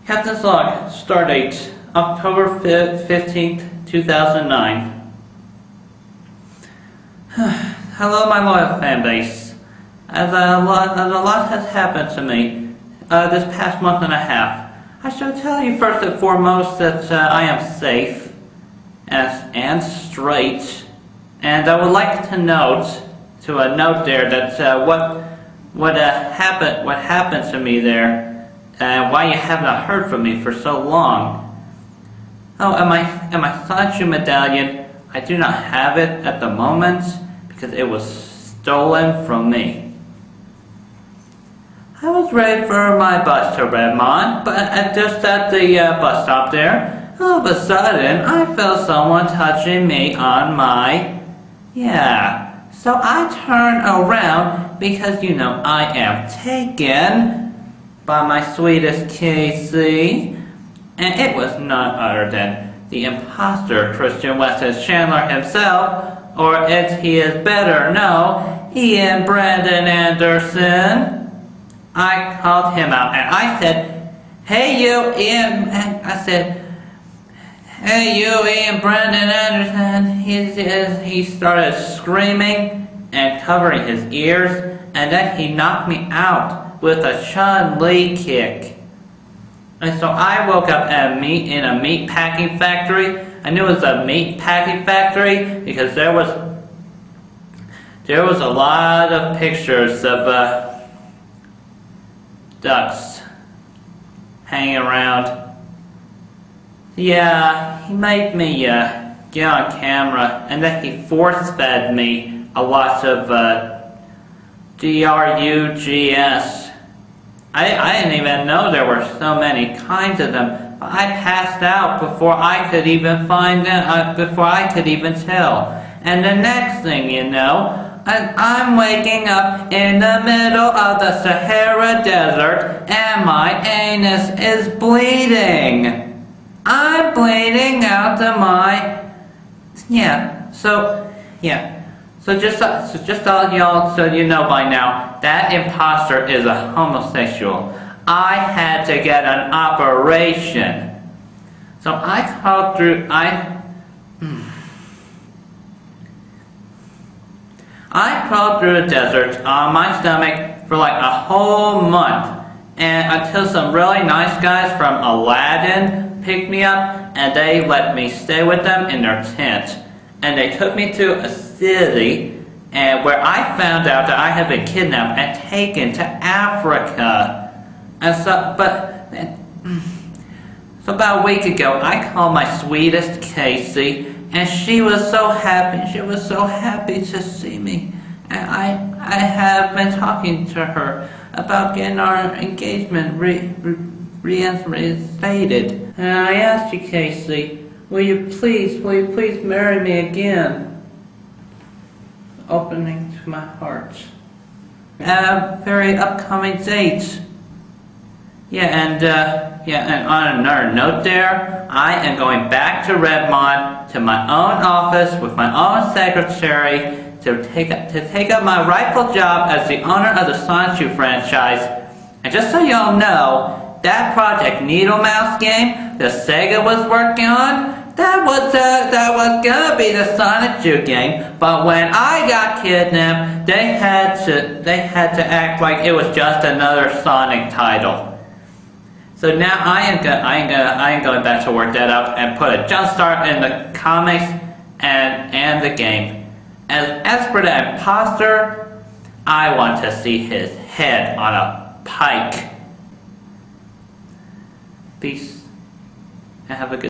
Captain's log, stardate, October 15th, 2009. Hello, my loyal fanbase. As a lot has happened to me this past month and a half, I shall tell you first and foremost that I am safe and straight, and I would like to note there that what happened to me there. Why you have not heard from me for so long. Oh, and my Sonichu medallion, I do not have it at the moment because it was stolen from me. I was ready for my bus to Redmond, but just at the bus stop there, all of a sudden I felt someone touching me on my... So I turned around because, you know, I am taken by my sweetest Casey, and it was none other than the imposter Christian Weston Chandler himself, or as he is better known, Ian Brandon Anderson. I called him out and I said, "Hey you, Ian," and I said, "Hey you, Ian Brandon Anderson." He started screaming and covering his ears, and then he knocked me out with a Chun-Li kick. And so I woke up in a meat packing factory. I knew it was a meat packing factory because there was a lot of pictures of ducks hanging around. Yeah, he made me get on camera, and then he force-fed me a lot of drugs. I didn't even know there were so many kinds of them. I passed out before I could even find them, before I could even tell. And the next thing you know, I'm waking up in the middle of the Sahara Desert and my anus is bleeding. I'm bleeding out of my... So just all y'all, so you know by now, that imposter is a homosexual. I had to get an operation. So I crawled through the desert on my stomach for like a whole month, and until some really nice guys from Aladdin picked me up and they let me stay with them in their tent. And they took me to a city where I found out that I had been kidnapped and taken to Africa. And so about a week ago, I called my sweetest Casey, and she was so happy. She was so happy to see me. And I have been talking to her about getting our engagement reinstated. And I asked you, Casey, will you please marry me again? Opening to my heart. At a very upcoming date. And on another note there, I am going back to Redmond to my own office with my own secretary to take up my rightful job as the owner of the Sonichu franchise. And just so y'all know, that Project Needle Mouse game that Sega was working on, that was gonna be the Sonichu game, but when I got kidnapped, they had to act like it was just another Sonic title. So now I am going back to work that up and put a jump start in the comics and the game. As for the imposter, I want to see his head on a pike. Peace, and have a good